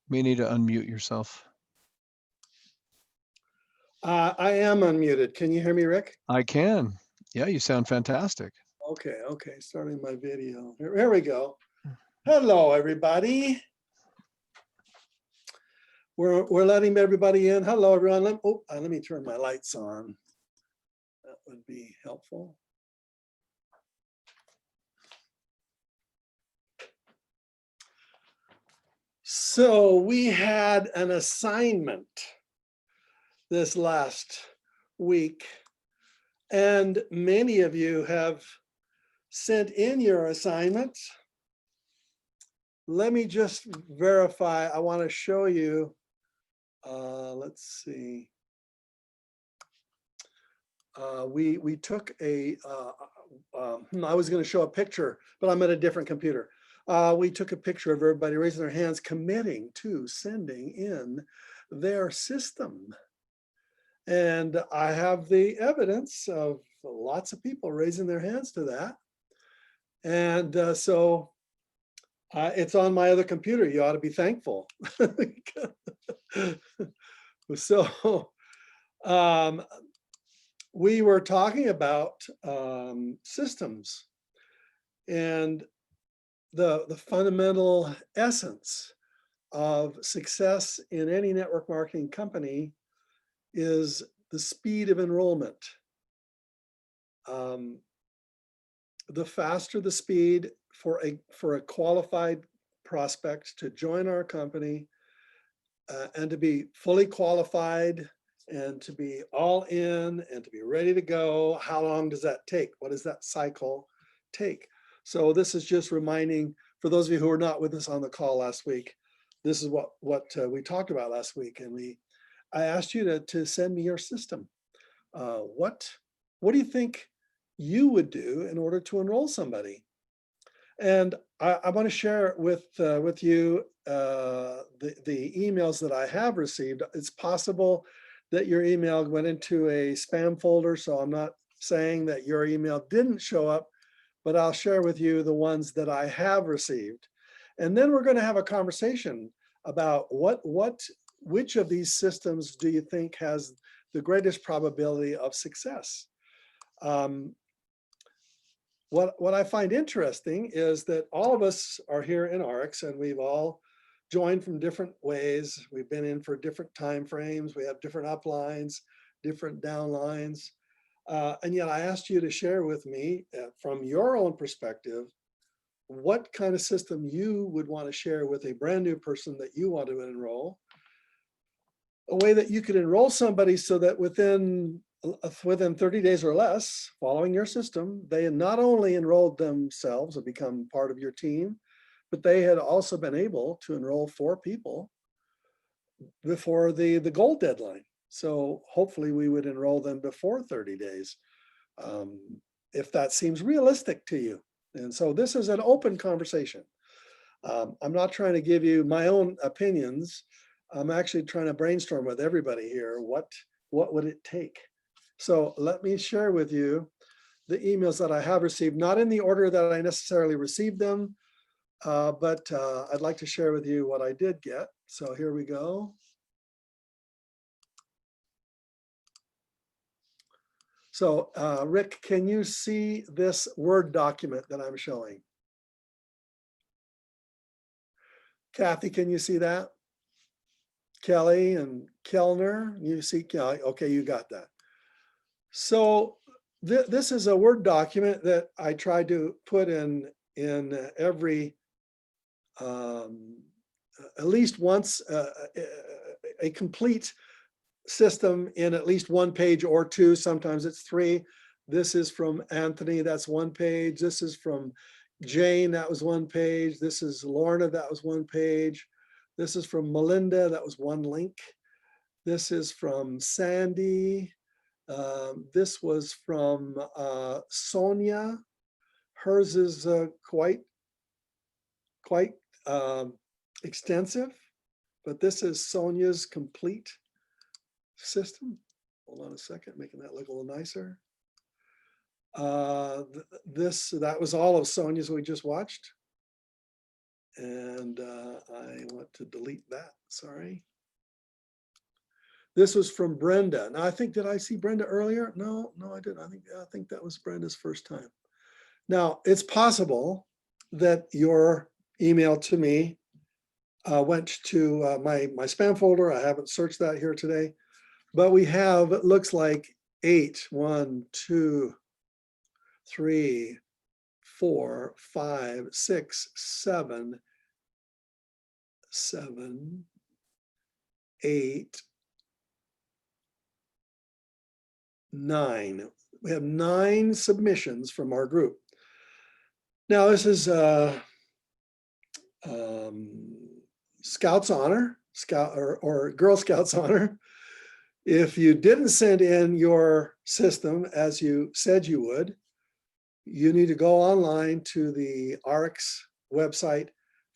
May need to unmute yourself. I am unmuted. Can you hear me, Rick? I can. Yeah, you sound fantastic. Okay. Starting my video. Here we go. Hello, everybody. We're letting everybody in. Hello, everyone. Let me turn my lights on. That would be helpful. So we had an assignment this last week, and many of you have sent in your assignments. Let me just verify. I want to show you. Let's see. We took a. I was going to show a picture, but I'm at a different computer. We took a picture of everybody raising their hands, committing to sending in their system. And I have the evidence of lots of people raising their hands to that. And so it's on my other computer. You ought to be thankful. So we were talking about systems and the fundamental essence of success in any network marketing company is the speed of enrollment. The faster the speed for a qualified prospect to join our company and to be fully qualified and to be all in and to be ready to go, how long does that take? What does that cycle take? So this is just reminding, for those of you who were not with us on the call last week, this is what we talked about last week. And I asked you to send me your system. What do you think you would do in order to enroll somebody? And I want to share with you the emails that I have received. It's possible that your email went into a spam folder, so I'm not saying that your email didn't show up, but I'll share with you the ones that I have received. And then we're going to have a conversation about which of these systems do you think has the greatest probability of success? What I find interesting is that all of us are here in ARIIX, and we've all joined from different ways. We've been in for different time frames. We have different uplines, different downlines. And yet I asked you to share with me from your own perspective, what kind of system you would want to share with a brand new person that you want to enroll, a way that you could enroll somebody so that within 30 days or less, following your system, they had not only enrolled themselves and become part of your team, but they had also been able to enroll 4 people before the goal deadline. So hopefully we would enroll them before 30 days, if that seems realistic to you. And so this is an open conversation. I'm not trying to give you my own opinions. I'm actually trying to brainstorm with everybody here. What would it take? So let me share with you the emails that I have received, not in the order that I necessarily received them, but I'd like to share with you what I did get. So here we go. So Rick, can you see this Word document that I'm showing? Kathy, can you see that? Kelly and Kellner, you see, okay, you got that. So this is a Word document that I tried to put in every, at least once, a complete system in at least 1 page or 2. Sometimes it's 3. This is from Anthony, that's 1 page. This is from Jane, that was 1 page. This is Lorna, that was 1 page. This is from Melinda, that was 1 link. This is from Sandy. This was from Sonia. Hers is quite extensive, but this is Sonia's complete system. Hold on a second, making that look a little nicer. That was all of Sonia's we just watched. And I want to delete that, sorry. This was from Brenda. Now I think, did I see Brenda earlier? No, I didn't. I think that was Brenda's first time. Now it's possible that your email to me went to my spam folder. I haven't searched that here today, but we have, it looks like 8, 1, 2, 3, 4, 5, 6, 7, 8, 9. We have 9 submissions from our group. Now this is Scouts Honor, or Girl Scouts Honor. If you didn't send in your system as you said you would, you need to go online to the ARIIX website,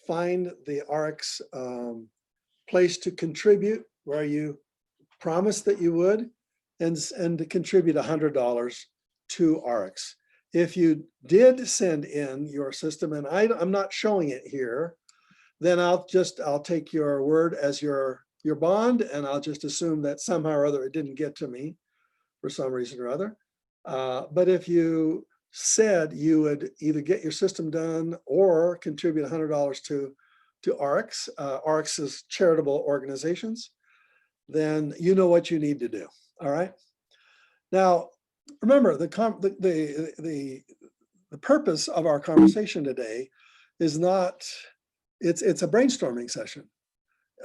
find the ARIIX place to contribute where you promised that you would, and to contribute $100 to ARIIX. If you did send in your system, and I'm not showing it here, then I'll take your word as your bond, and I'll just assume that somehow or other it didn't get to me for some reason or other. But if you said you would either get your system done or contribute $100 to ARIIX, ARIIX is charitable organizations, then you know what you need to do. All right. Now, remember the purpose of our conversation today is not, it's a brainstorming session.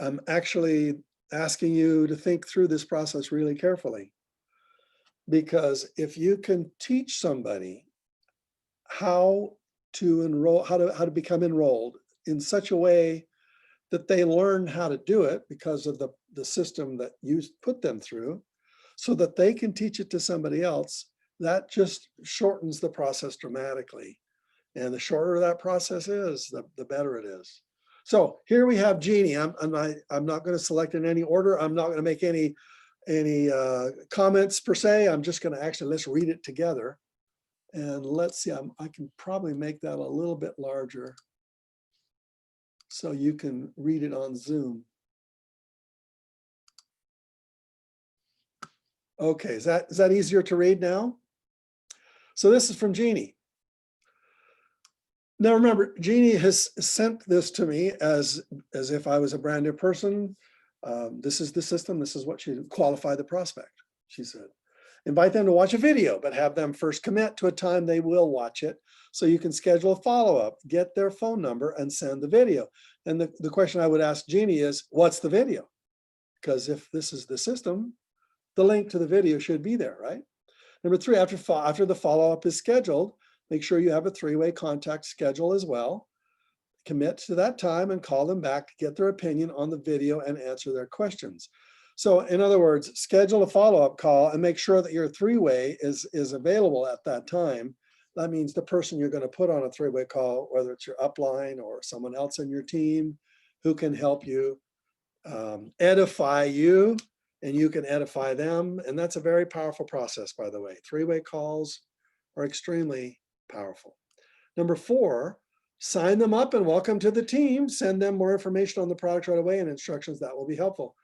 I'm actually asking you to think through this process really carefully, because if you can teach somebody how to enroll, how to become enrolled in such a way that they learn how to do it because of the system that you put them through, so that they can teach it to somebody else, that just shortens the process dramatically. And the shorter that process is, the better it is. So here we have Jeannie. I'm not going to select in any order. I'm not going to make any comments per se. I'm just going to actually, let's read it together. And let's see, I can probably make that a little bit larger so you can read it on Zoom. Okay, is that easier to read now? So this is from Jeannie. Now remember, Jeannie has sent this to me as if I was a brand new person. This is the system. This is what she qualify the prospect, she said. Invite them to watch a video, but have them first commit to a time they will watch it, so you can schedule a follow-up, get their phone number, and send the video. And the question I would ask Jeannie is, what's the video? Because if this is the system, the link to the video should be there, right? Number 3, after the follow-up is scheduled, make sure you have a 3-way contact schedule as well. Commit to that time and call them back to get their opinion on the video and answer their questions. So in other words, schedule a follow-up call and make sure that your 3-way is available at that time. That means the person you're going to put on a 3-way call, whether it's your upline or someone else in your team who can help you edify you, and you can edify them. And that's a very powerful process, by the way. 3-way calls are extremely powerful. Number 4, sign them up and welcome to the team. Send them more information on the product right away and instructions that will be helpful.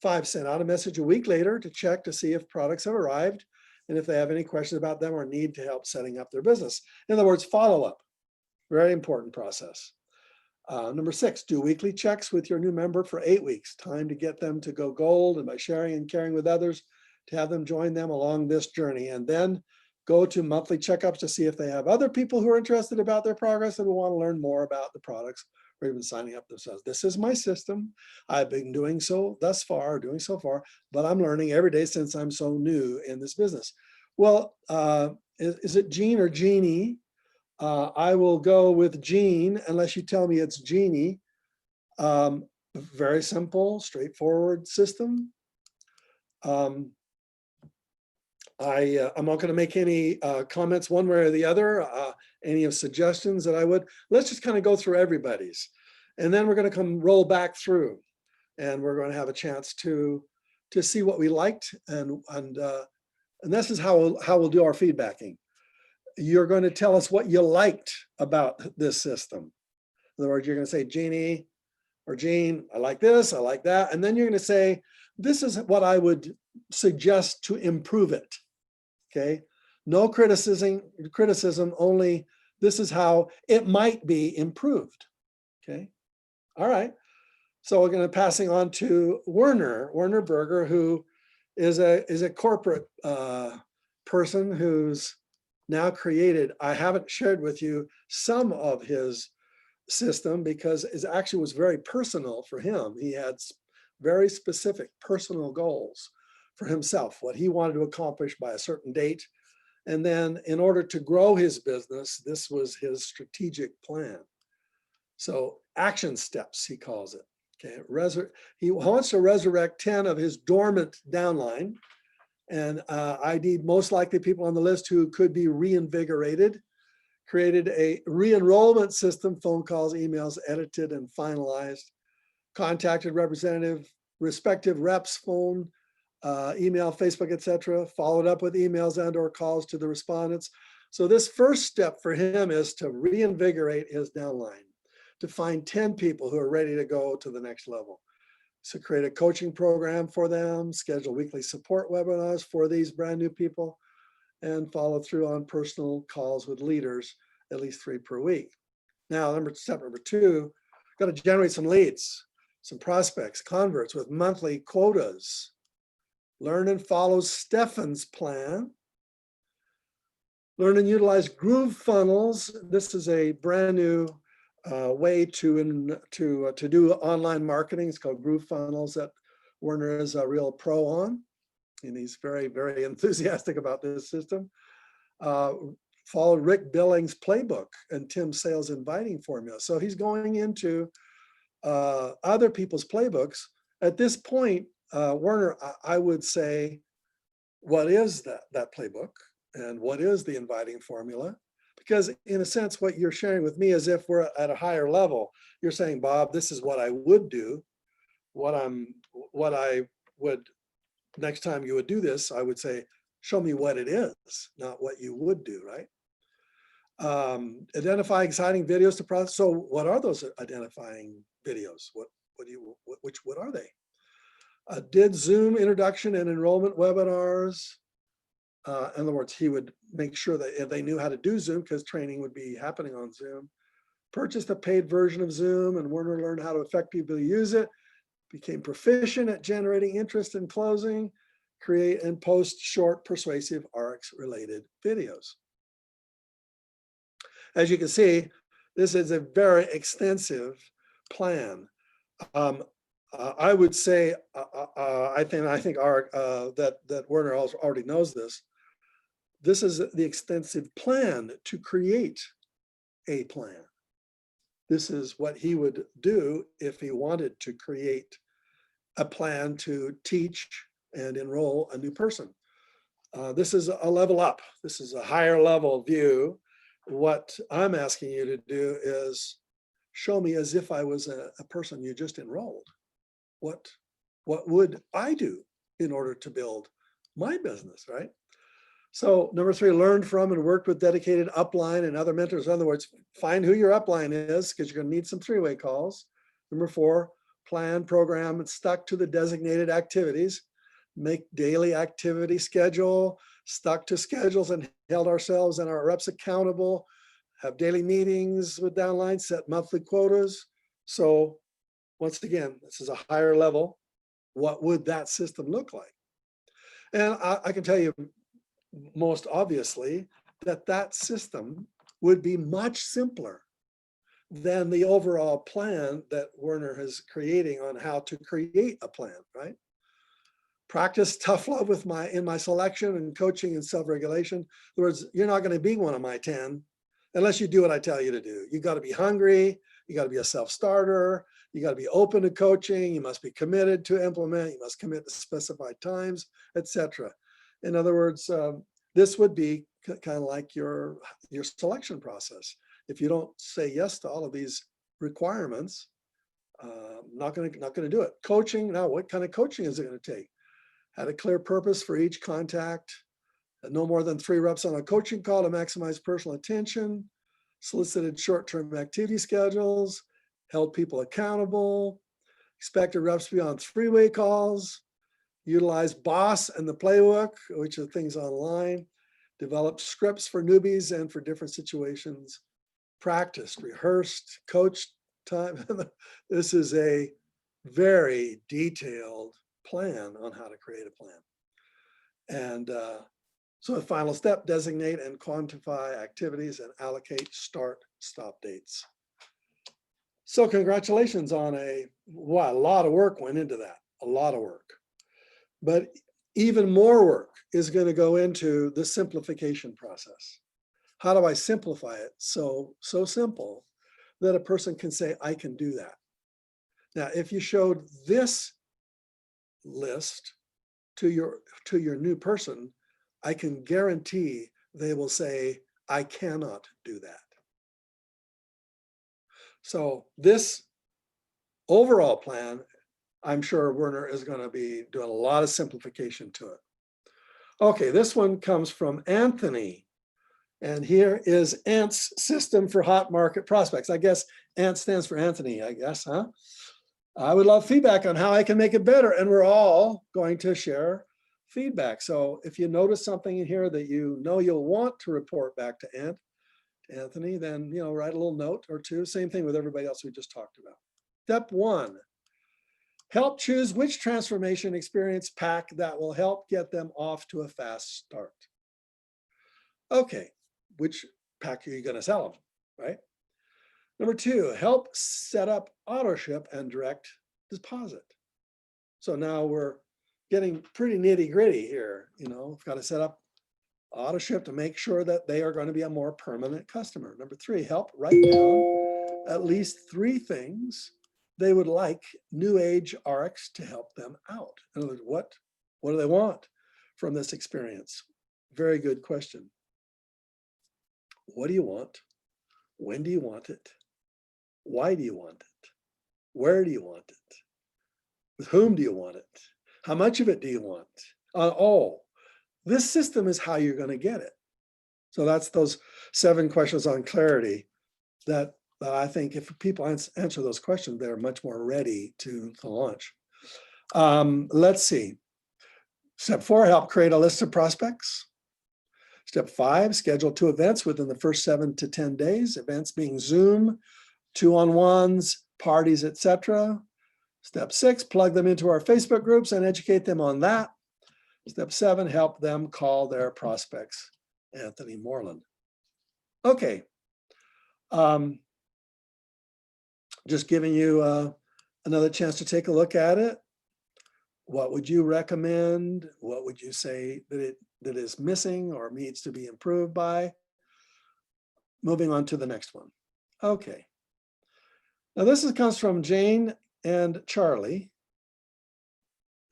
5, send out a message a week later to check to see if products have arrived and if they have any questions about them or need to help setting up their business. In other words, follow up. Very important process. Number 6, do weekly checks with your new member for 8 weeks. Time to get them to go gold, and by sharing and caring with others, to have them join them along this journey. And then go to monthly checkups to see if they have other people who are interested about their progress and who want to learn more about the products or even signing up themselves. This is my system. I've been doing so far, but I'm learning every day since I'm so new in this business. Well, is it Jean or Jeannie? I will go with Jean unless you tell me it's Jeannie. Very simple, straightforward system. I'm not going to make any comments one way or the other, any of suggestions that I would. Let's just kind of go through everybody's. And then we're going to come roll back through, and we're going to have a chance to see what we liked. And this is how we'll do our feedbacking. You're going to tell us what you liked about this system. In other words, you're going to say, Jeannie or Jean, I like this, I like that. And then you're going to say, this is what I would suggest to improve it. Okay. No criticism, only this is how it might be improved. Okay. All right. So we're going to passing on to Werner Berger, who is a corporate person who's now created. I haven't shared with you some of his system because it actually was very personal for him. He had very specific personal goals for himself, what he wanted to accomplish by a certain date. And then in order to grow his business, this was his strategic plan. So action steps, he calls it. Okay, he wants to resurrect 10 of his dormant downline and ID'd most likely people on the list who could be reinvigorated, created a re-enrollment system, phone calls, emails, edited and finalized, contacted respective reps, phone, email, Facebook, etc., followed up with emails and or calls to the respondents. So this first step for him is to reinvigorate his downline, to find 10 people who are ready to go to the next level. So create a coaching program for them, schedule weekly support webinars for these brand new people, and follow through on personal calls with leaders, at least 3 per week. Now, step number 2, got to generate some leads, some prospects, converts with monthly quotas. Learn and follow Stefan's plan. Learn and utilize Groove Funnels. This is a brand new way to do online marketing. It's called Groove Funnels that Werner is a real pro on. And he's very, very enthusiastic about this system. Follow Rick Billings' playbook and Tim Sales' inviting formula. So he's going into other people's playbooks. At this point, Werner, I would say, what is that playbook and what is the inviting formula? Because in a sense, what you're sharing with me is if we're at a higher level, you're saying, Bob, this is what I would do. What I would, next time you would do this, I would say, show me what it is, not what you would do, right? Identify exciting videos to process. So what are those identifying videos? What are they? Did Zoom introduction and enrollment webinars. In other words, he would make sure that if they knew how to do Zoom, because training would be happening on Zoom. Purchased a paid version of Zoom, and Werner learned how to effectively use it. Became proficient at generating interest and closing. Create and post short, persuasive ARIIX related videos. As you can see, this is a very extensive plan. I would say, I think that Werner already knows this. This is the extensive plan to create a plan. This is what he would do if he wanted to create a plan to teach and enroll a new person. This is a level up. This is a higher level view. What I'm asking you to do is show me as if I was a person you just enrolled. What would I do in order to build my business, right? So number 3, learned from and worked with dedicated upline and other mentors. In other words, find who your upline is because you're going to need some 3-way calls. Number 4, plan, program, and stuck to the designated activities. Make daily activity schedule, stuck to schedules and held ourselves and our reps accountable. Have daily meetings with downlines, set monthly quotas. So once again, this is a higher level. What would that system look like? And I can tell you most obviously that system would be much simpler than the overall plan that Werner is creating on how to create a plan, right? Practice tough love in my selection and coaching and self-regulation. In other words, you're not going to be one of my 10 unless you do what I tell you to do. You got to be hungry. You got to be a self-starter. You got to be open to coaching. You must be committed to implement. You must commit to specified times, etc. In other words, this would be kind of like your selection process. If you don't say yes to all of these requirements, not going to do it. Coaching. Now, what kind of coaching is it going to take? Had a clear purpose for each contact. No more than 3 reps on a coaching call to maximize personal attention. solicited short-term activity schedules, held people accountable, expected reps to be on three-way calls, utilized BOSS and the playbook, which are things online, developed scripts for newbies and for different situations, practiced, rehearsed, coached time. This is a very detailed plan on how to create a plan. And so the final step, designate and quantify activities and allocate start, stop dates. So congratulations on a lot of work went into that, a lot of work. But even more work is going to go into the simplification process. How do I simplify it so simple that a person can say, I can do that? Now, if you showed this list to your new person, I can guarantee they will say, I cannot do that. So this overall plan, I'm sure Werner is going to be doing a lot of simplification to it. Okay, this one comes from Anthony. And here is ANT's system for hot market prospects. I guess ANT stands for Anthony, I guess, huh? I would love feedback on how I can make it better. And we're all going to share feedback. So if you notice something in here that you know you'll want to report back to Anthony, then write a little note or two. Same thing with everybody else we just talked about. Step 1, help choose which transformation experience pack that will help get them off to a fast start. Okay, which pack are you going to sell them, right? Number 2, help set up auto ship and direct deposit. So now we're getting pretty nitty gritty here. We've got to set up auto ship to make sure that they are going to be a more permanent customer. Number 3, help write down at least 3 things they would like new age ARIIX to help them out. In other words, what do they want from this experience? Very good question. What do you want? When do you want it? Why do you want it? Where do you want it? With whom do you want it? How much of it do you want? This system is how you're going to get it. So that's those 7 questions on clarity that I think if people answer those questions, they're much more ready to launch. Let's see. Step 4, help create a list of prospects. Step 5, schedule 2 events within the first 7 to 10 days, events being Zoom, 2-on-1s, parties, etc. Step 6, plug them into our Facebook groups and educate them on that. Step 7, help them call their prospects. Anthony Moreland. Okay. Just giving you another chance to take a look at it. What would you recommend? What would you say that is missing or needs to be improved by? Moving on to the next one. Okay. Now this comes from Jane and Charlie.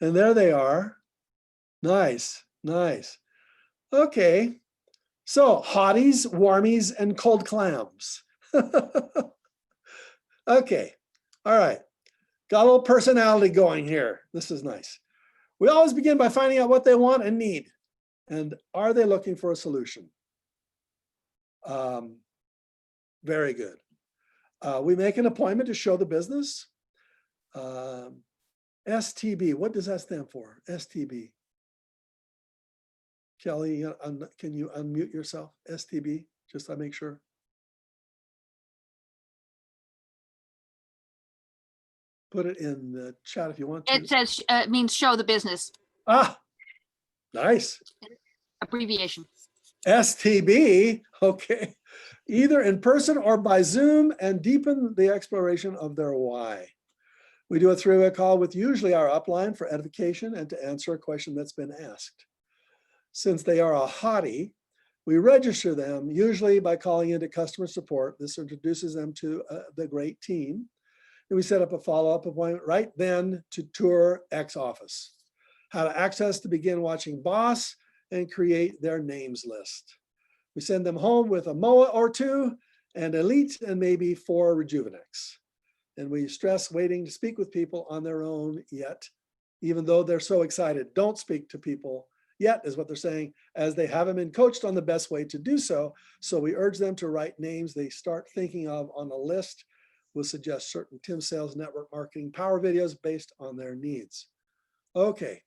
And there they are. Nice, nice. Okay. So hotties, warmies, and cold clams. Okay. All right. Got a little personality going here. This is nice. We always begin by finding out what they want and need. And are they looking for a solution? Very good. We make an appointment to show the business. STB, what does that stand for? STB. Kelly, can you unmute yourself? STB, just to make sure. Put it in the chat if you want to. It says, it means show the business. Ah, nice. Abbreviation. STB, okay. Either in person or by Zoom, and deepen the exploration of their why. We do a 3-way call with usually our upline for edification and to answer a question that's been asked. Since they are a hottie, we register them usually by calling into customer support. This introduces them to the great team. And we set up a follow-up appointment right then to tour X office. How to access to begin watching BOSS and create their names list. We send them home with a MOA or 2 and Elite and maybe 4 Rejuvenex. And we stress waiting to speak with people on their own yet, even though they're so excited. Don't speak to people yet, is what they're saying, as they haven't been coached on the best way to do so. So we urge them to write names they start thinking of on a list. We'll suggest certain Tim Sales Network marketing power videos based on their needs. Okay.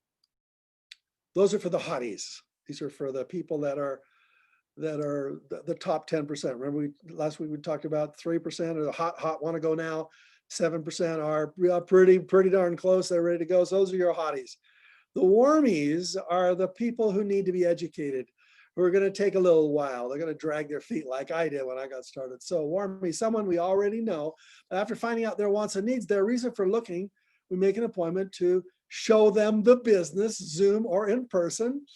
Those are for the hotties. These are for the people that are the top 10%. Remember last week we talked about 3% are the hot want to go now. 7% are pretty darn close. They're ready to go. So those are your hotties. The warmies are the people who need to be educated, who are going to take a little while. They're going to drag their feet like I did when I got started. So warmy, someone we already know. After finding out their wants and needs, their reason for looking, we make an appointment to show them the business, Zoom or in person.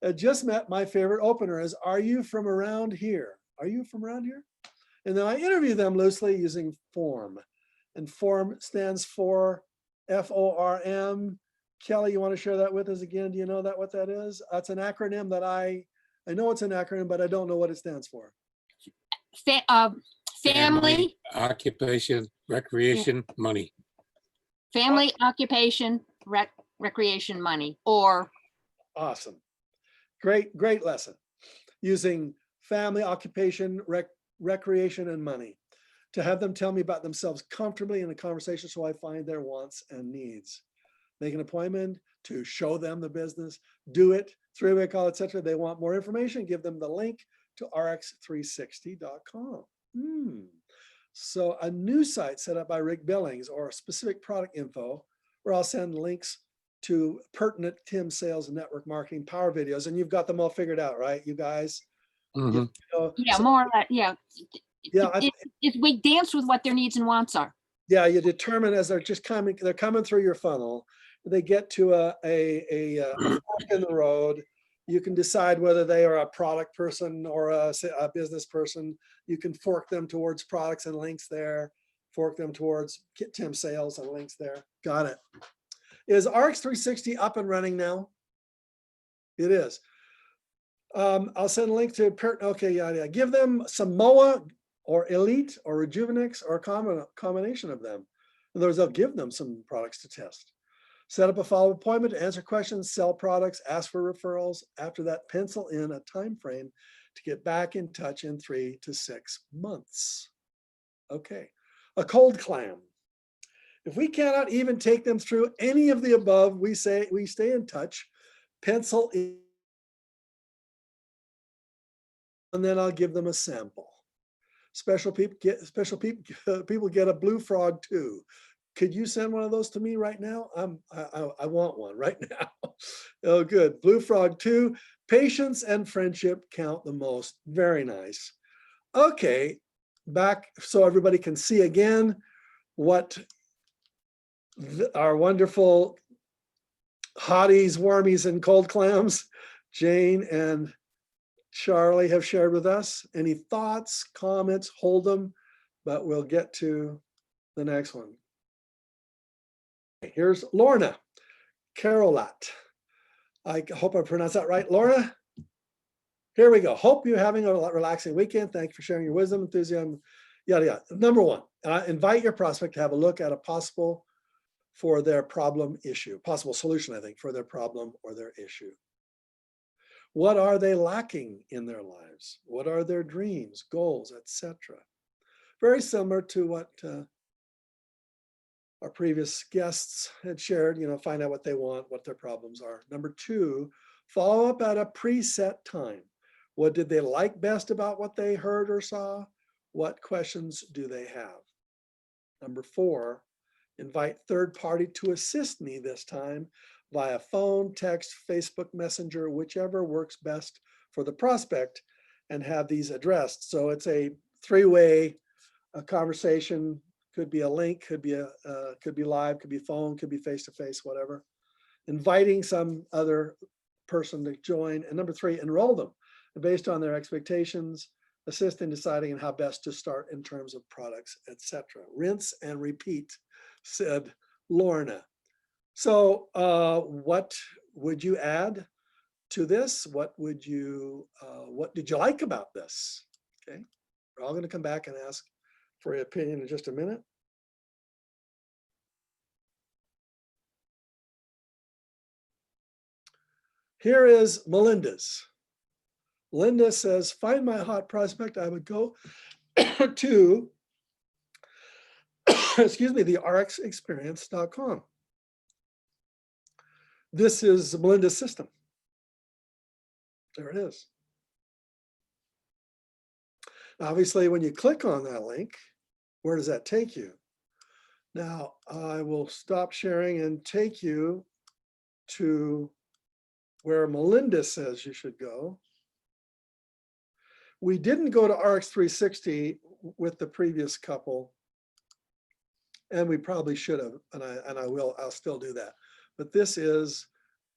I just met my favorite opener is, are you from around here? Are you from around here? And then I interview them loosely using FORM. And FORM stands for FORM. Kelly, you want to share that with us again? Do you know what that is? It's an acronym that I know it's an acronym, but I don't know what it stands for. Family, Occupation, recreation, money. family, occupation, recreation, money, or Awesome. Great lesson. Using family, occupation, recreation, and money to have them tell me about themselves comfortably in a conversation so I find their wants and needs. Make an appointment to show them the business, do it, three-way call, etc. They want more information, give them the link to ARIIX360.com. So a new site set up by Rick Billings or specific product info, where I'll send links to pertinent Tim Sales Network marketing power videos. And you've got them all figured out, right, you guys? Mhm. yeah, more or less, yeah. Yeah, We dance with what their needs and wants are. yeah, you determine as they're just coming, they're coming through your funnel. They get to a fork in the road. You can decide whether they are a product person or a business person. You can fork them towards products and links there. Fork them towards Tim Sales and links there. Got it. Is ARIIX 360 up and running now? It is. I'll send a link to, okay, yeah. Give them some MOA or Elite or Rejuvenix or a combination of them. In other words, they'll give them some products to test. Set up a follow-up appointment to answer questions, sell products, ask for referrals. After that, pencil in a time frame to get back in touch in 3 to 6 months. Okay, a cold clam. If we cannot even take them through any of the above, we say we stay in touch, pencil in, and then I'll give them a sample. Special people get a blue frog too. Could you send one of those to me right now? I want one right now. Oh, good. Blue frog 2. Patience and friendship count the most. Very nice. Okay, back so everybody can see again what our wonderful hotties, warmies, and cold clams, Jane and Charlie, have shared with us. Any thoughts, comments, hold them, but we'll get to the next one. Here's Lorna Carolat. I hope I pronounced that right. Lorna, here we go. Hope you're having a relaxing weekend. Thank you for sharing your wisdom, enthusiasm, yada, yada. Number one, invite your prospect to have a look at a possible for their problem issue, possible solution, I think, for their problem or their issue. What are they lacking in their lives? What are their dreams, goals, etc.? Very similar to what our previous guests had shared, find out what they want, what their problems are. Number two, follow up at a preset time. What did they like best about what they heard or saw? What questions do they have? Number four, invite third party to assist me this time via phone, text, Facebook Messenger, whichever works best for the prospect, and have these addressed. So it's a three-way conversation. Could be a link, could be live, could be phone, could be face-to-face, whatever. Inviting some other person to join. And number three, enroll them based on their expectations, assist in deciding on how best to start in terms of products, etc. Rinse and repeat, said Lorna. So what would you add to this? What did you like about this? Okay, we're all going to come back and ask for your opinion in just a minute. Here is Melinda's. Linda says, find my hot prospect. I would go to, excuse me, the ARIIXexperience.com. This is Melinda's system. There it is. Obviously, when you click on that link, where does that take you? Now, I will stop sharing and take you to where Melinda says you should go. We didn't go to ARIIX 360 with the previous couple, and we probably should have, and I'll still do that. But this is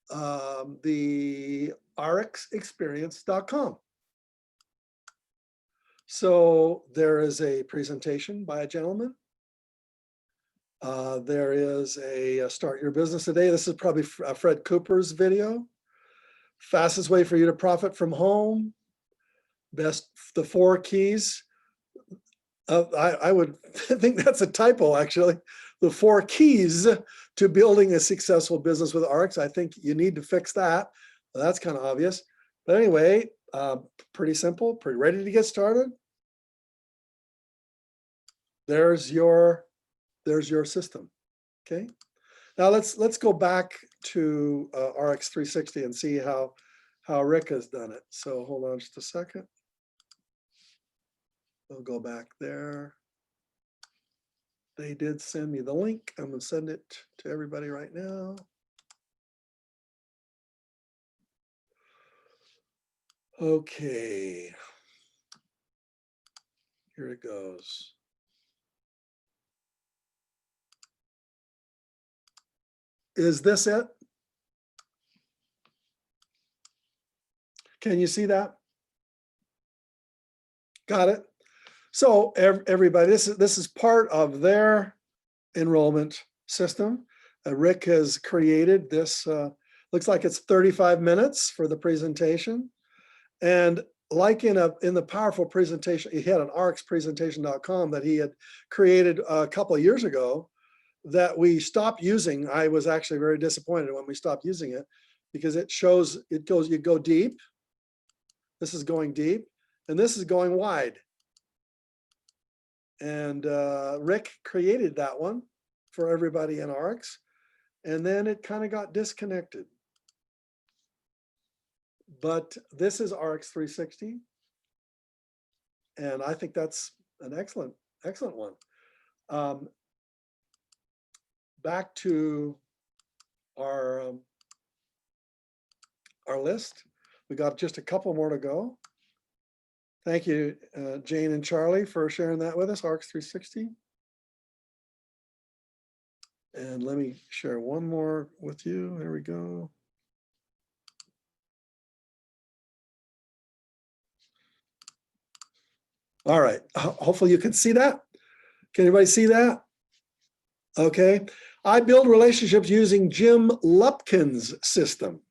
the ARIIXexperience.com. So there is a presentation by a gentleman. There is a Start Your Business Today. This is probably Fred Cooper's video. Fastest way for you to profit from home. The 4 keys. I would think that's a typo, actually. The 4 keys to building a successful business with ARIIX. I think you need to fix that. That's kind of obvious. But anyway, pretty simple, pretty ready to get started. There's your system. Okay. Now let's go back to ARIIX 360 and see how Rick has done it. So hold on just a second. We'll go back there. They did send me the link. I'm going to send it to everybody right now. Okay. Here it goes. Is this it? Can you see that? Got it. So everybody, this is part of their enrollment system. Rick has created this, looks like it's 35 minutes for the presentation. And like in the powerful presentation, he had an ARIIXpresentation.com that he had created a couple of years ago that we stopped using. I was actually very disappointed when we stopped using it because it shows, you go deep. This is going deep and this is going wide. And Rick created that one for everybody in ARIIX. And then it kind of got disconnected. But this is ARIIX 360. And I think that's an excellent one. Back to our list. We got just a couple more to go. Thank you, Jane and Charlie, for sharing that with us, ARIIX 360. And let me share one more with you. There we go. All right, hopefully you can see that. Can anybody see that? Okay, I build relationships using Jim Lupkin's system.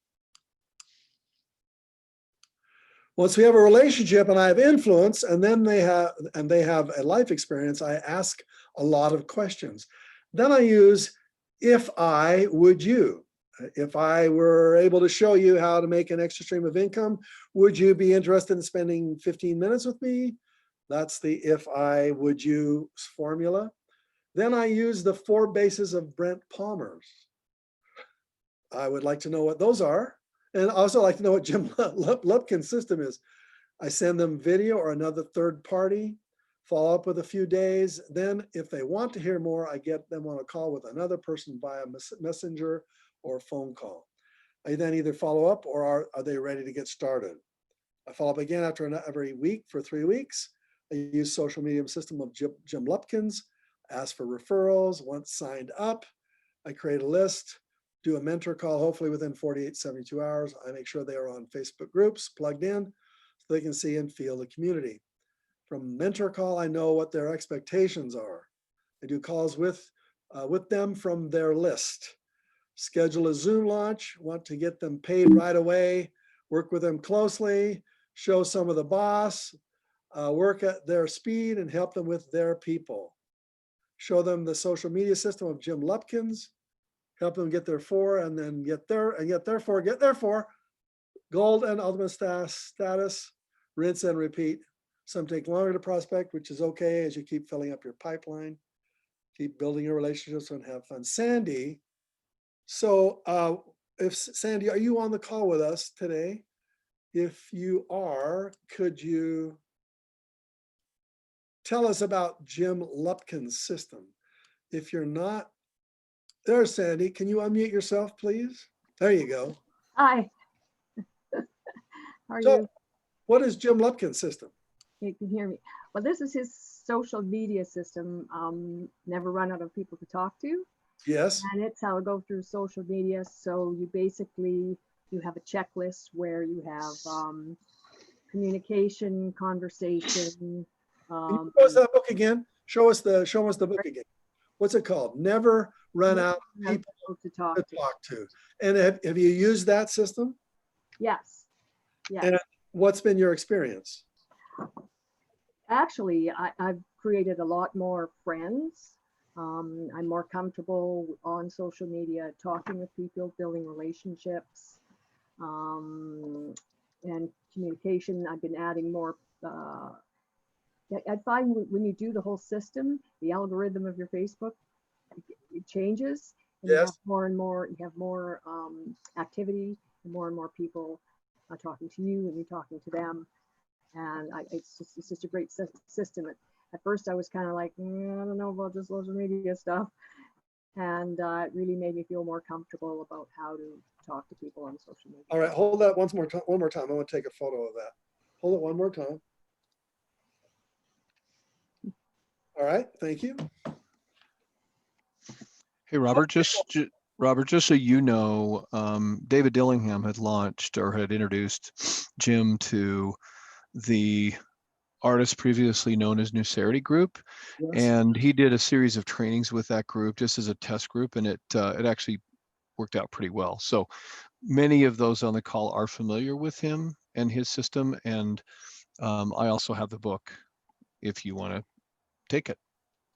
Once we have a relationship and I have influence, and then they have a life experience, I ask a lot of questions. Then I use if I, would you. If I were able to show you how to make an extra stream of income, would you be interested in spending 15 minutes with me? That's the if I, would you formula. Then I use the 4 bases of Brent Palmer's. I would like to know what those are. And I also like to know what Jim Lupkin's system is. I send them video or another third party, follow up with a few days. Then if they want to hear more, I get them on a call with another person via messenger or phone call. I then either follow up or are they ready to get started? I follow up again after every week for 3 weeks. I use social media system of Jim Lupkin's, ask for referrals. Once signed up, I create a list, do a mentor call, hopefully within 48, 72 hours. I make sure they are on Facebook groups, plugged in, so they can see and feel the community. From mentor call, I know what their expectations are. I do calls with them from their list. Schedule a Zoom launch, want to get them paid right away, work with them closely, show some of the boss, work at their speed and help them with their people. Show them the social media system of Jim Lupkin's, help them get their 4 and then get their 4, Gold and ultimate status, rinse and repeat. Some take longer to prospect, which is okay as you keep filling up your pipeline, keep building your relationships and have fun. Sandy, so if Sandy, are you on the call with us today? If you are, could you tell us about Jim Lupkin's system? If you're not, there's Sandy. Can you unmute yourself, please? There you go. Hi. How are So, you? what is Jim Lupkin's system? You can hear me. Well, this is his social media system. Never run out of people to talk to. Yes. And it's how I go through social media. So you basically, you have a checklist where you have communication, conversation. Can you show us that book again? Show us the book again. What's it called? Never run out of people to talk to to. talk to. And have you used that system? Yes. Yes. And what's been your experience? Actually, I've created a lot more friends. I'm more comfortable on social media, talking with people, building relationships, and communication. I've been adding more. I find when you do the whole system, the algorithm of your Facebook, it changes, and you have Yes. more and more. You have more activity, and more people are talking to you, and you're talking to them. And it's just a great system. At first, I was kind of like, I don't know about this social media stuff, and it really made me feel more comfortable about how to talk to people on social media. All right, hold that one more time. I want to take a photo of that. Hold it one more time. All right, thank you. Hey, Robert, Robert, just so you know, David Dillingham had launched or had introduced Jim to the artist previously known as Nucerity Group. Yes. And he did a series of trainings with that group just as a test group, and it actually worked out pretty well. So many of those on the call are familiar with him and his system. And I also have the book if you want to take it.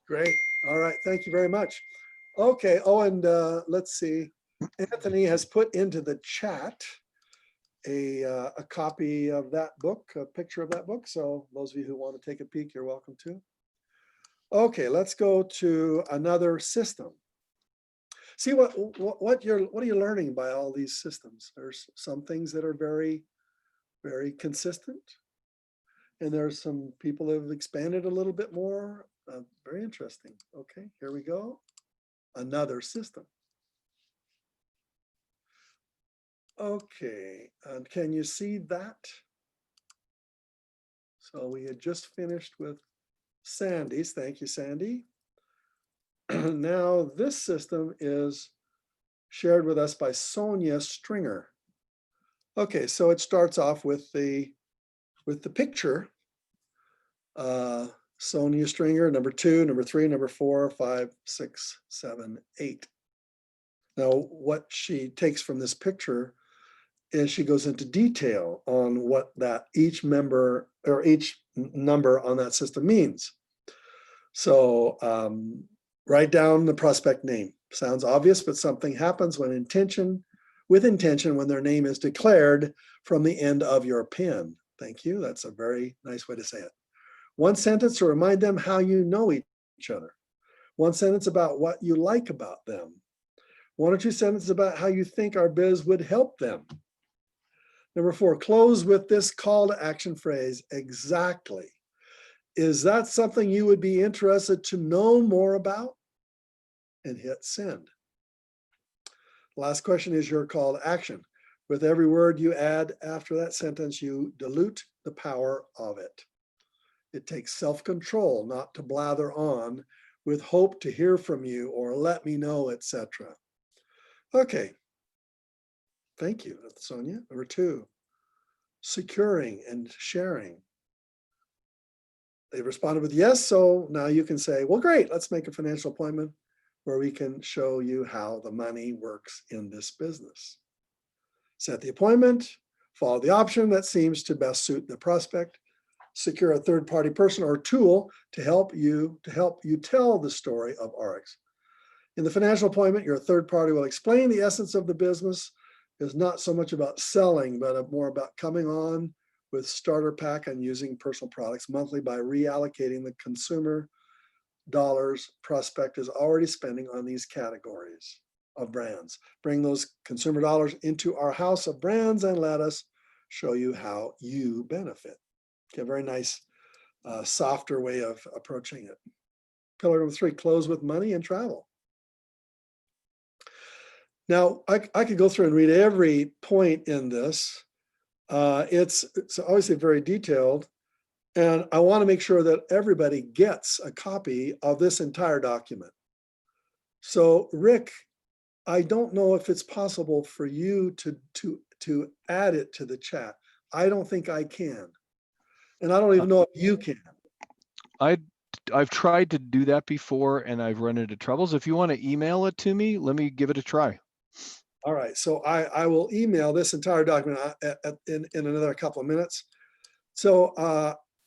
Great. All right, thank you very much. Okay. Oh, and let's see. Anthony has put into the chat a copy of that book, a picture of that book. So those of you who want to take a peek, you're welcome to. Okay, let's go to another system. See what are you learning by all these systems? There's some things that are very, very consistent, and there's some people that have expanded a little bit more. Very interesting. Okay, here we go. Another system. Okay, and can you see that? So we had just finished with Sandy's. Thank you, Sandy. Now this system is shared with us by Sonia Stringer. Okay, so it starts off with the picture. Sonia Stringer, number 2, number 3, number 4, 5, 6, 7, 8. Now, what she takes from this picture is she goes into detail on what that each member or each number on that system means. So write down the prospect name. Sounds obvious, but something happens with intention when their name is declared from the end of your pen. Thank you. That's a very nice way to say it. One sentence to remind them how you know each other. One sentence about what you like about them. 1 or 2 sentences about how you think our biz would help them. Number 4, close with this call to action phrase, exactly. Is that something you would be interested to know more about? And hit send. Last question is your call to action. With every word you add after that sentence, you dilute the power of it. It takes self-control not to blather on with hope to hear from you or let me know, etc. Okay. Thank you, Sonia. Number 2, securing and sharing. They responded with yes, so now you can say, well, great, let's make a financial appointment where we can show you how the money works in this business. Set the appointment, follow the option that seems to best suit the prospect, secure a third-party person or tool to help you tell the story of ARIIX. In the financial appointment, your third party will explain the essence of the business is not so much about selling, but more about coming on with starter pack and using personal products monthly by reallocating the consumer dollars prospect is already spending on these categories of brands. Bring those consumer dollars into our house of brands and let us show you how you benefit. Okay, very nice, softer way of approaching it. Pillar number 3, close with money and travel. Now, I could go through and read every point in this. It's obviously very detailed, and I want to make sure that everybody gets a copy of this entire document. So, Rick, I don't know if it's possible for you to add it to the chat. I don't think I can, and I don't even know if you can. I've tried to do that before and I've run into troubles. If you want to email it to me, let me give it a try. All right, so I will email this entire document in another couple of minutes. So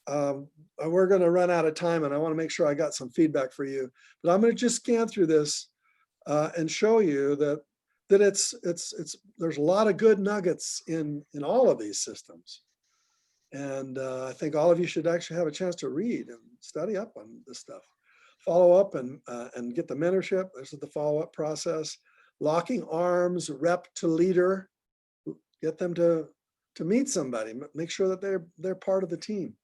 we're going to run out of time, and I want to make sure I got some feedback for you. But I'm going to just scan through this and show you that there's a lot of good nuggets in all of these systems. And I think all of you should actually have a chance to read and study up on this stuff. Follow up and get the mentorship. This is the follow-up process. Locking arms, rep to leader. Get them to meet somebody. Make sure that they're part of the team.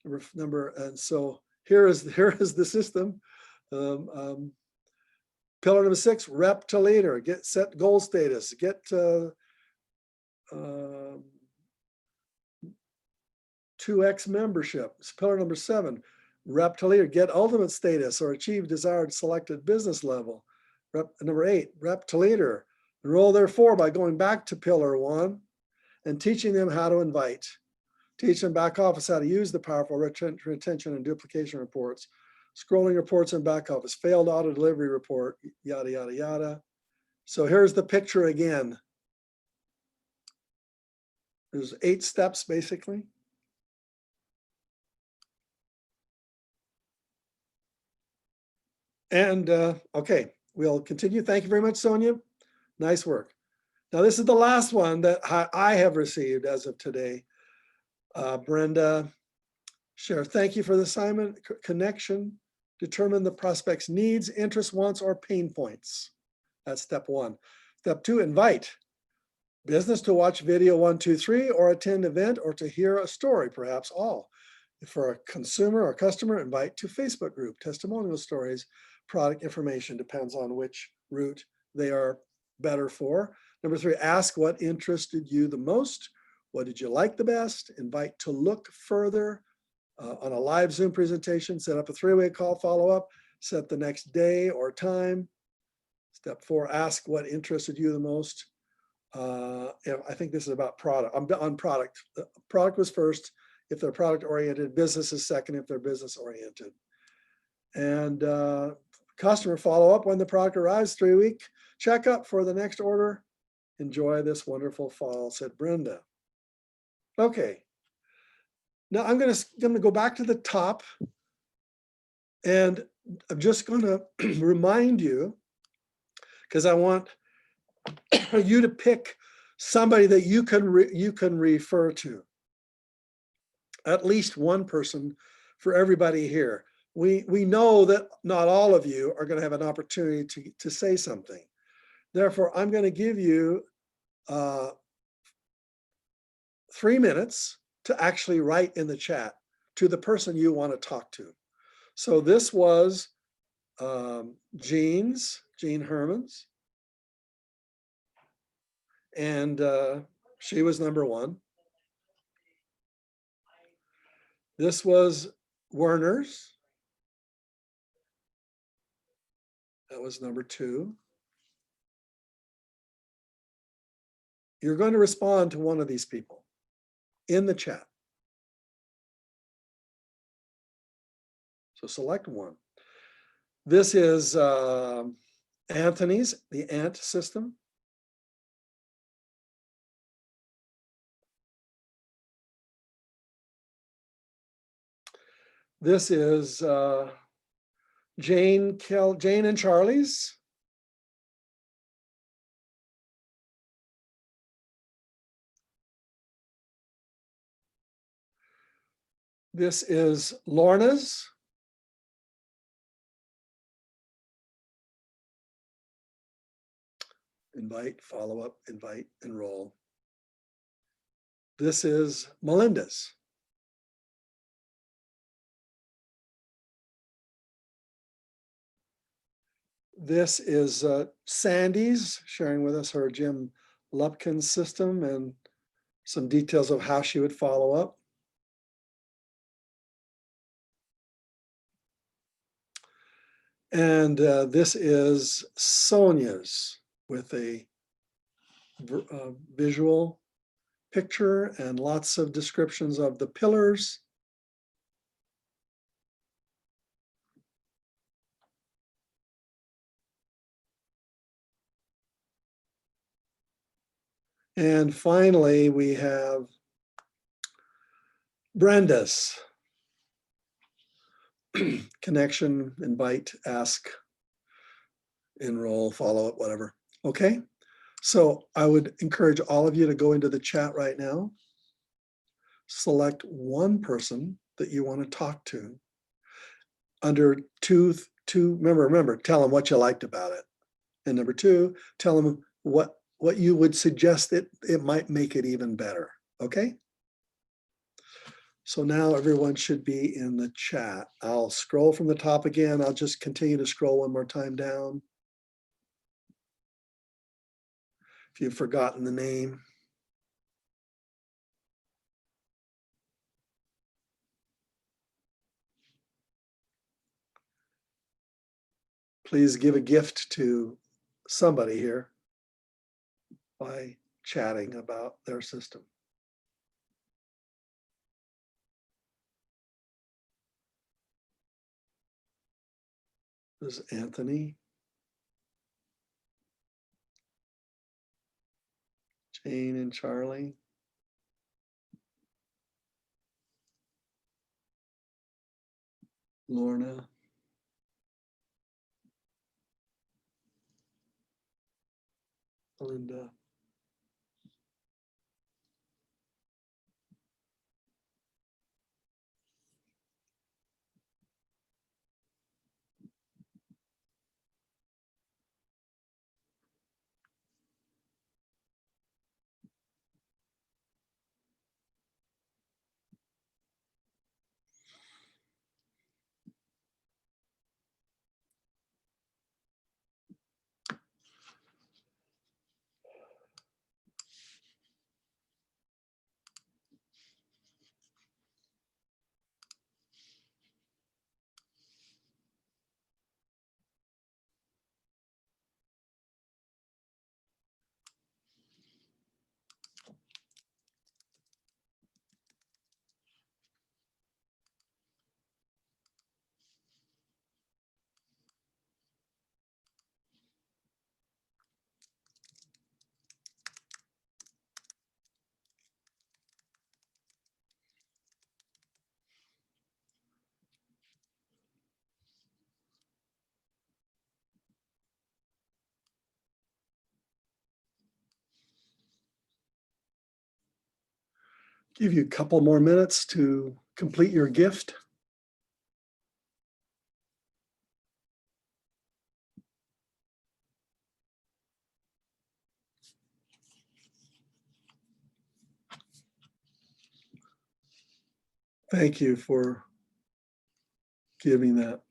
And so here is the system. Pillar number 6, rep to leader. Set goal status. Get 2x membership. It's pillar number 7, rep to leader. Get ultimate status or achieve desired selected business level. Number 8, rep to leader. Enroll therefore by going back to pillar 1 and teaching them how to invite. Teach them back office how to use the powerful retention and duplication reports, scrolling reports in back office, failed auto delivery report, yada, yada, yada. So here's the picture again. There's 8 steps basically. And okay, we'll continue. Thank you very much, Sonia. Nice work. Now, this is the last one that I have received as of today. Brenda, share. Thank you for the assignment. Connection. Determine the prospect's needs, interests, wants, or pain points. That's step 1. Step 2, invite. Business to watch video 1, 2, 3, or attend event, or to hear a story, perhaps all. For a consumer or customer, invite to Facebook group, testimonial stories, product information, depends on which route they are better for. Number 3, ask what interested you the most. What did you like the best? Invite to look further on a live Zoom presentation. Set up a 3-way call follow-up. Set the next day or time. Step 4, ask what interested you the most. I think this is about product. I'm on product. Product was first if they're product oriented. Business is second if they're business oriented. And customer follow-up when the product arrives. 3-week checkup for the next order. Enjoy this wonderful fall, said Brenda. Okay. Now I'm going to go back to the top, and I'm just going to remind you, because I want you to pick somebody that you can refer to. At least one person for everybody here. We know that not all of you are going to have an opportunity to say something. Therefore, I'm going to give you 3 minutes to actually write in the chat to the person you want to talk to. So this was Jean Hermans, and she was number 1. This was Werner's. That was number 2. You're going to respond to one of these people in the chat. So select one. This is Anthony's, the ANT system. This is Jane and Charlie's. This is Lorna's. Invite, follow up, invite, enroll. This is Melinda's. This is Sandy's, sharing with us her Jim Lupkin system and some details of how she would follow up. And this is Sonia's with a visual picture and lots of descriptions of the pillars. And finally, we have Brenda's. Connection, invite, ask, enroll, follow up, whatever. Okay, so I would encourage all of you to go into the chat right now. Select one person that you want to talk to. Under remember, tell them what you liked about it. And number two, tell them what you would suggest it might make it even better. Okay? So now everyone should be in the chat. I'll scroll from the top again. I'll just continue to scroll one more time down. If you've forgotten the name. Please give a gift to somebody here by chatting about their system. This is Anthony. Jane and Charlie. Lorna. Linda. Give you a couple more minutes to complete your gift. Thank you for giving that.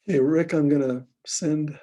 Hey, Rick, I'm going to send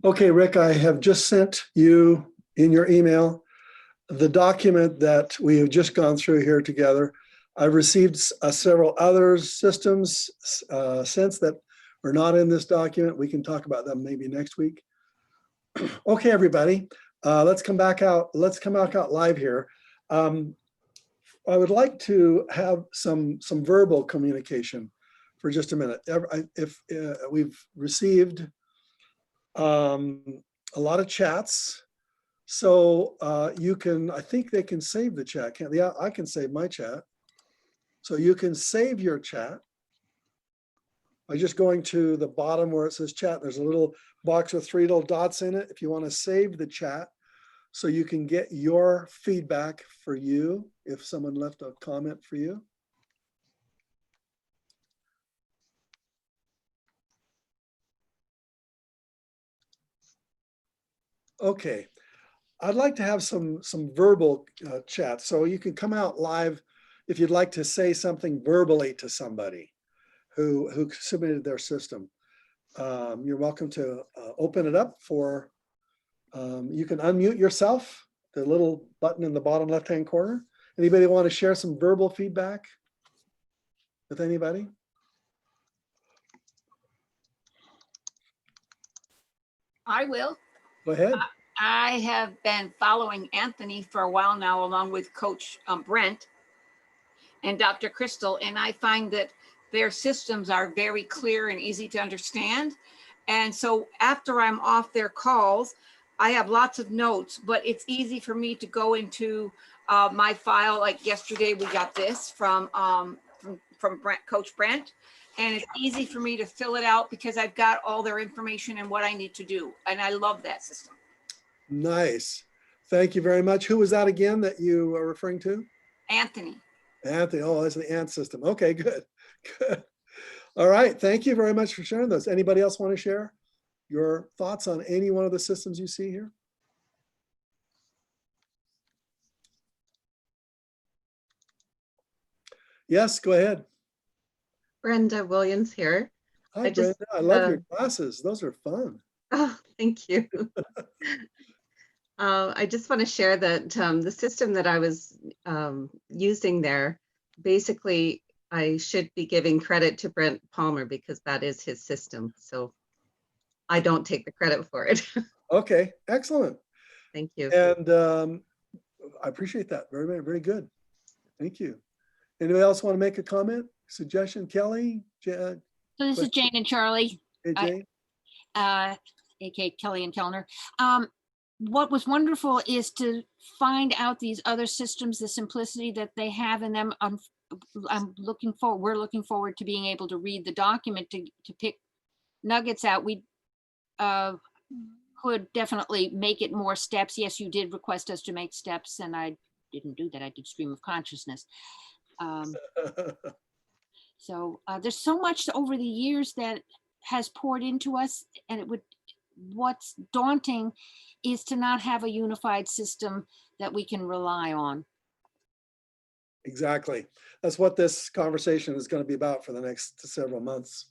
Okay, Rick, I have just sent you in your email the document that we have just gone through here together. I've received several other systems since that are not in this document. We can talk about them maybe next week. Okay, everybody, let's come back out. Let's come back out live here. I would like to have some verbal communication for just a minute. If we've received a lot of chats, so you can, I think they can save the chat, can't they? Yeah, I can save my chat. So you can save your chat by just going to the bottom where it says chat. There's a little box with 3 little dots in it. If you want to save the chat, so you can get your feedback for you if someone left a comment for you. Okay, I'd like to have some verbal chat. So you can come out live if you'd like to say something verbally to somebody who submitted their system. You're welcome to open it up for, you can unmute yourself, the little button in the bottom left-hand corner. Anybody want to share some verbal feedback with anybody? I will. Go ahead. I have been following Anthony for a while now, along with Coach Brent and Dr. Crystal, and I find that their systems are very clear and easy to understand. And so after I'm off their calls, I have lots of notes, but it's easy for me to go into my file. Like yesterday, we got this from Brent, Coach Brent, and it's easy for me to fill it out because I've got all their information and what I need to do. And I love that system. Nice. Thank you very much. Who was that again that you were referring to? Anthony. Anthony. Oh, that's the ANT system. Okay, good. Good. All right. Thank you very much for sharing those. Anybody else want to share your thoughts on any one of the systems you see here? Yes, go ahead. Brenda Williams here. Hi, I just, Brenda. I love your glasses. Those are fun. Oh, thank you. I just want to share that the system that I was using there, basically, I should be giving credit to Brent Palmer because that is his system. So I don't take the credit for it. Okay, excellent. Thank you. And I appreciate that. Very, very, very good. Thank you. Anybody else want to make a comment, suggestion? Kelly? So this is Jane and Charlie, AJ? aka Kelly and Kellner. What was wonderful is to find out these other systems, the simplicity that they have in them. We're looking forward to being able to read the document to pick nuggets out. We could definitely make it more steps. Yes, you did request us to make steps, and I didn't do that. I did stream of consciousness. So there's so much over the years that has poured into us, and what's daunting is to not have a unified system that we can rely on. Exactly. That's what this conversation is going to be about for the next several months,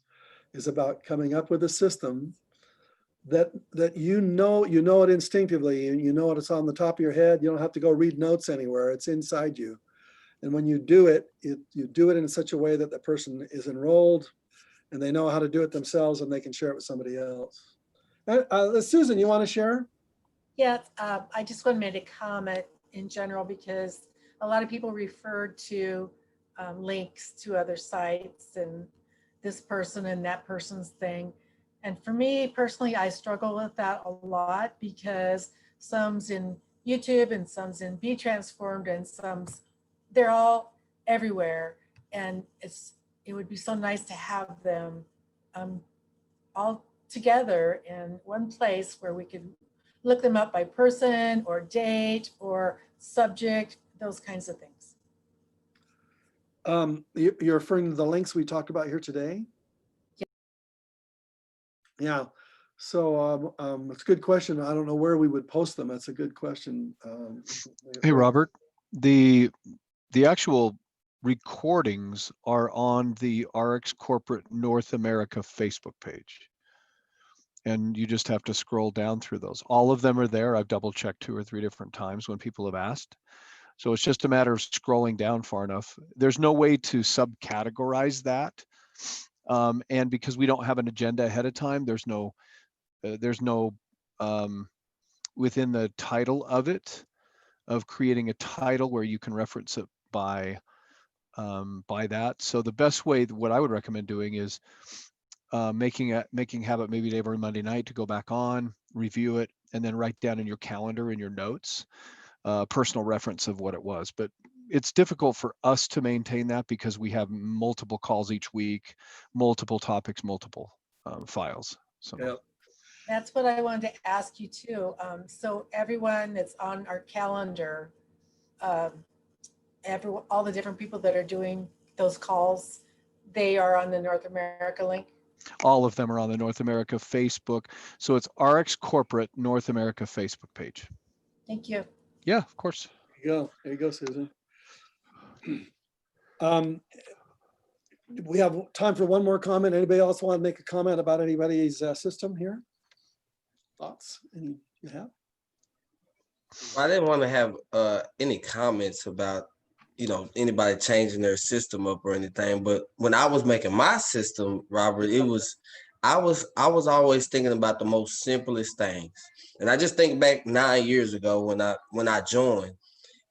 is about coming up with a system that you know it instinctively, and you know it's on the top of your head. You don't have to go read notes anywhere. It's inside you. And when you do it, you do it in such a way that the person is enrolled and they know how to do it themselves and they can share it with somebody else. Susan, you want to share? Yeah, I just wanted to make a comment in general because a lot of people referred to links to other sites and this person and that person's thing. And for me personally, I struggle with that a lot because some's in YouTube and some's in Be Transformed and they're all everywhere. And it would be so nice to have them all together in one place where we could look them up by person or date or subject, those kinds of things. You're referring to the links we talked about here today? Yeah. So it's a good question. I don't know where we would post them. That's a good question. Hey, Robert, the actual recordings are on the ARIIX Corporate North America Facebook page. And you just have to scroll down through those. All of them are there. I've double checked 2 or 3 different times when people have asked. So it's just a matter of scrolling down far enough. There's no way to subcategorize that. And because we don't have an agenda ahead of time, there's no within the title of it, of creating a title where you can reference it by that. So the best way, what I would recommend doing is making habit maybe every Monday night to go back on, review it, and then write down in your calendar, in your notes, personal reference of what it was. But it's difficult for us to maintain that because we have multiple calls each week, multiple topics, multiple files. So Yeah. That's what I wanted to ask you too. So everyone that's on our calendar, all the different people that are doing those calls, they are on the North America link. all of them are on the North America Facebook. So it's ARIIX Corporate North America Facebook page. Thank you. Yeah, of course. There you go, Susan. We have time for one more comment. Anybody else want to make a comment about anybody's system here? Thoughts? Any you have? I didn't want to have any comments about, anybody changing their system up or anything. But when I was making my system, Robert, I was always thinking about the most simplest things. And I just think back 9 years ago when I joined,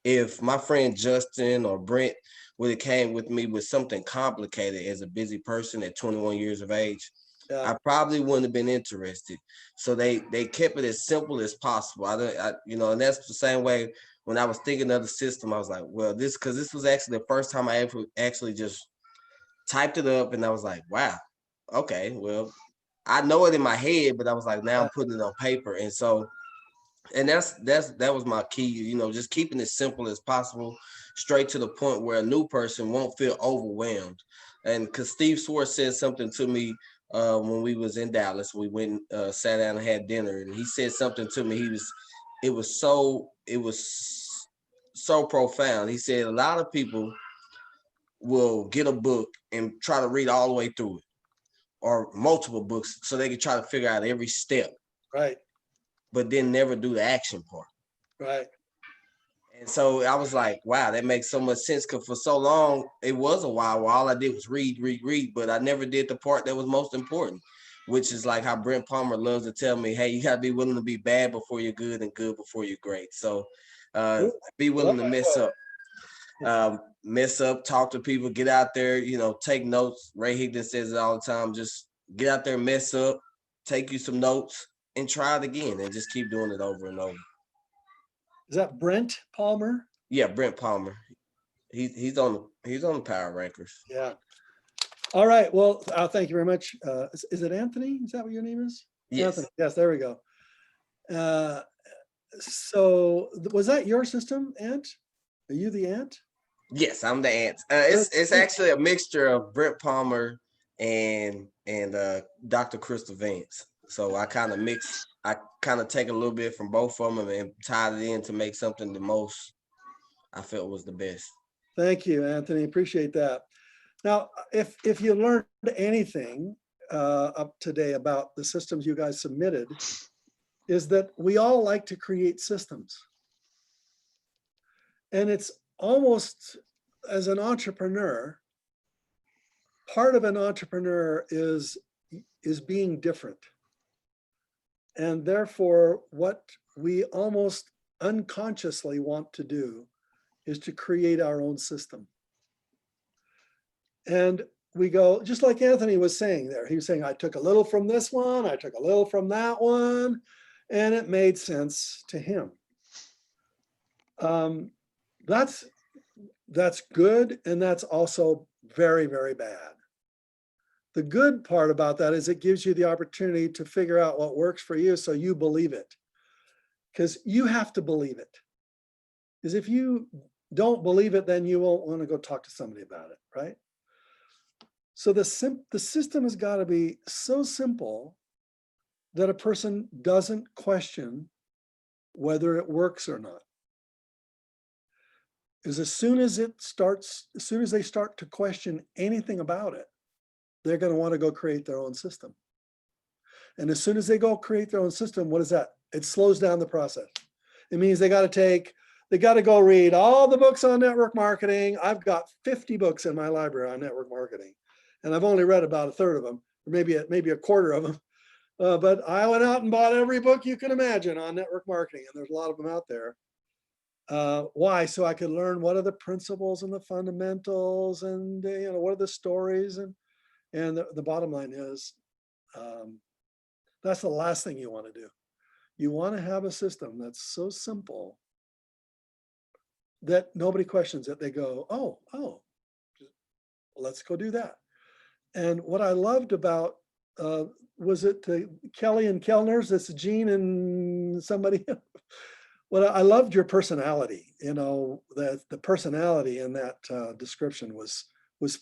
if my friend Justin or Brent would have came with me with something complicated as a busy person at 21 years of age, Yeah. I probably wouldn't have been interested. So they kept it as simple as possible. And that's the same way when I was thinking of the system. I was like, well, because this was actually the first time I ever actually just typed it up, and I was like, wow, okay, well, I know it in my head, but I was like, now I'm putting it on paper, and so. And that was my key, just keeping it simple as possible, straight to the point where a new person won't feel overwhelmed. And because Steve Swartz said something to me when we was in Dallas, we went sat down and had dinner, and he said something to me. It was so profound. He said a lot of people will get a book and try to read all the way through it, or multiple books, so they can try to figure out every step. Right. But then never do the action part. Right. And so I was like, wow, that makes so much sense. Because for so long, it was a while where all I did was read, but I never did the part that was most important, which is like how Brent Palmer loves to tell me, hey, you got to be willing to be bad before you're good and good before you're great. So be willing to mess up, talk to people, get out there, take notes. Ray Higdon says it all the time. Just get out there, mess up, take you some notes, and try it again, and just keep doing it over and over. Is that Brent Palmer? Yeah, Brent Palmer. He's on the Power Rankers. Yeah. All right. Well, thank you very much. Is it Anthony? Is that what your name is? Yes. Anthony. Yes. There we go. So was that your system, Ant? Are you the Ant? Yes, I'm the Ant. It's actually a mixture of Brent Palmer and Dr. Crystal Vance. So I kind of take a little bit from both of them and tied it in to make something the most I felt was the best. Thank you, Anthony. Appreciate that. Now, if you learned anything up today about the systems you guys submitted, is that we all like to create systems. And it's almost, as an entrepreneur, part of an entrepreneur is being different. And therefore, what we almost unconsciously want to do is to create our own system. And we go, just like Anthony was saying there, he was saying, I took a little from this one, I took a little from that one, and it made sense to him. That's good, and that's also very, very bad. The good part about that is it gives you the opportunity to figure out what works for you so you believe it. Because you have to believe it. Because if you don't believe it, then you won't want to go talk to somebody about it, right? So the system has got to be so simple that a person doesn't question whether it works or not. Because as soon as they start to question anything about it, they're going to want to go create their own system. And as soon as they go create their own system, what is that? It slows down the process. It means they got to go read all the books on network marketing. I've got 50 books in my library on network marketing, and I've only read about a third of them, or maybe a quarter of them. But I went out and bought every book you can imagine on network marketing, and there's a lot of them out there. Why? So I could learn what are the principles and the fundamentals, and what are the stories, and the bottom line is, that's the last thing you want to do. You want to have a system that's so simple that nobody questions it. They go, oh, let's go do that. And what I loved about, was it Kelly and Kellner's? That's Gene and somebody. Well, I loved your personality. The personality in that description was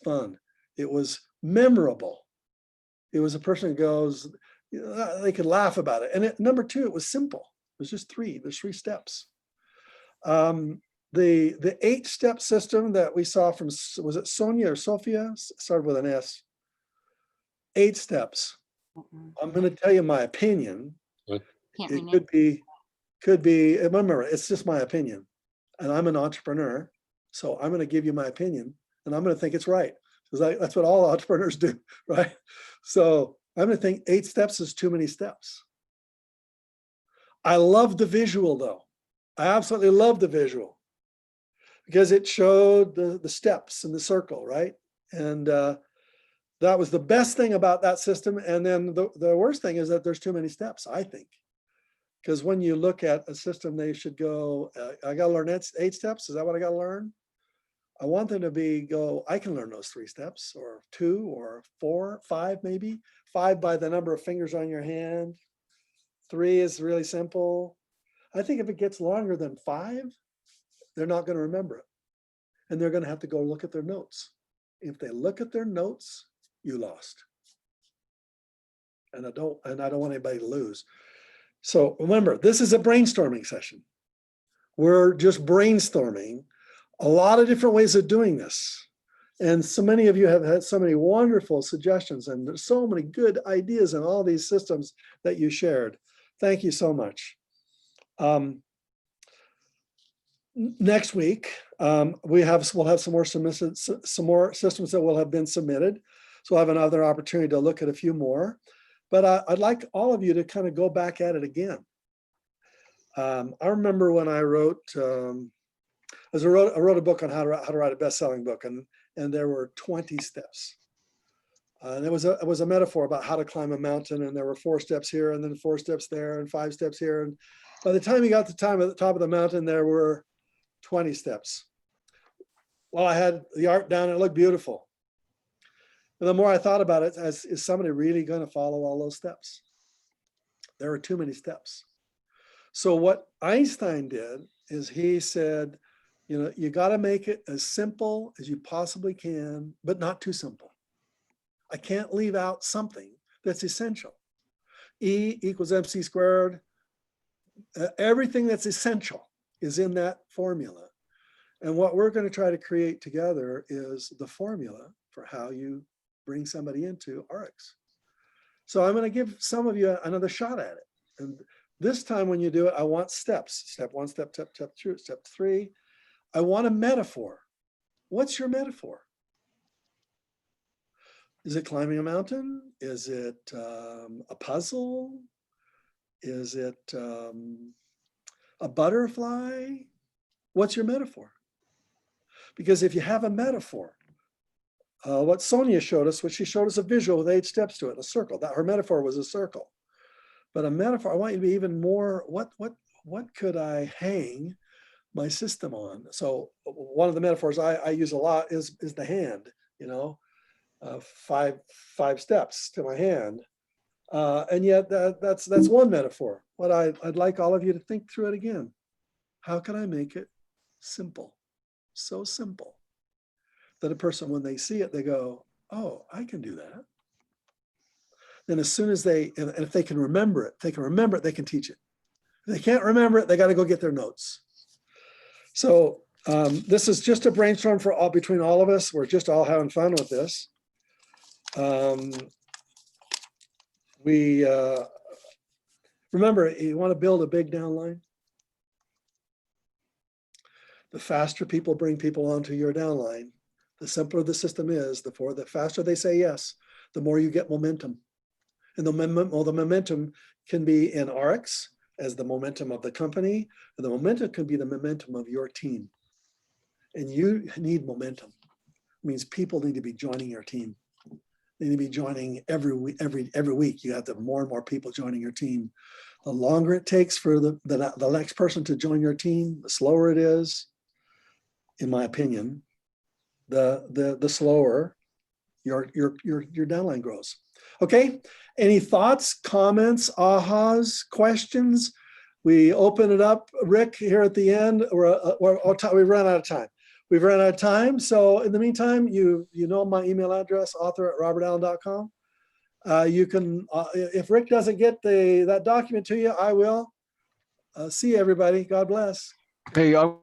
fun. It was memorable. It was a person who goes, they could laugh about it. And number two, it was simple. It was just three. There's 3 steps. The 8-step system that we saw from, was it Sonia or Sophia? Started with an S. 8 steps. I'm going to tell you my opinion. Can't It rename. could be, remember, it's just my opinion. And I'm an entrepreneur. So I'm going to give you my opinion, and I'm going to think it's right. Because that's what all entrepreneurs do, right? So I'm going to think 8 steps is too many steps. I love the visual though. I absolutely love the visual because it showed the steps in the circle, right? And that was the best thing about that system. And then the worst thing is that there's too many steps, I think. Because when you look at a system, they should go, I got to learn 8 steps. Is that what I got to learn? I want them to I can learn those 3 steps, or 2 or 4, 5 maybe. 5 by the number of fingers on your hand. 3 is really simple. I think if it gets longer than 5, they're not going to remember it. And they're going to have to go look at their notes. If they look at their notes, you lost. And I don't want anybody to lose. So remember, this is a brainstorming session. We're just brainstorming a lot of different ways of doing this. And so many of you have had so many wonderful suggestions, and there's so many good ideas in all these systems that you shared. Thank you so much. Next week, we'll have some more systems that will have been submitted. So we'll have another opportunity to look at a few more. But I'd like all of you to kind of go back at it again. I remember when I wrote, I wrote a book on how to write a best-selling book, and there were 20 steps. And it was a metaphor about how to climb a mountain, and there were 4 steps here, and then 4 steps there, and 5 steps here. And by the time you got to the top of the mountain, there were 20 steps. Well, I had the art down, and it looked beautiful. And the more I thought about it, is somebody really going to follow all those steps? There were too many steps. So what Einstein did is he said, you got to make it as simple as you possibly can, but not too simple. I can't leave out something that's essential. E equals mc squared. Everything that's essential is in that formula. And what we're going to try to create together is the formula for how you bring somebody into ARIIX. So I'm going to give some of you another shot at it. And this time when you do it, I want steps. Step 1, step 2, step 3. I want a metaphor. What's your metaphor? Is it climbing a mountain? Is it a puzzle? Is it a butterfly? What's your metaphor? Because if you have a metaphor, what Sonia showed us, she showed us a visual with 8 steps to it, a circle. That her metaphor was a circle. But a metaphor, I want you to be even more, what could I hang my system on? So one of the metaphors I use a lot is the hand, 5 steps to my hand. And yet that's one metaphor. What I'd like all of you to think through it again. How can I make it simple? So simple that a person, when they see it, they go, oh, I can do that. Then as soon as and if they can remember it, they can teach it. If they can't remember it, they got to go get their notes. So this is just a brainstorm between all of us. We're just all having fun with this. We, remember, you want to build a big downline? The faster people bring people onto your downline, the simpler the system is, the faster they say yes, the more you get momentum. And the momentum can be in ARIIX as the momentum of the company, and the momentum can be the momentum of your team. And you need momentum. It means people need to be joining your team. They need to be joining every week. You have to have more and more people joining your team. The longer it takes for the next person to join your team, the slower it is, in my opinion, the slower your downline grows. Okay, any thoughts, comments, ahas, questions? We open it up, Rick, here at the end. We've run out of time. We've run out of time. So in the meantime, you know my email address, author@robertallen.com. You can, if Rick doesn't get that document to you, I will. See you, everybody. God bless. Hey, I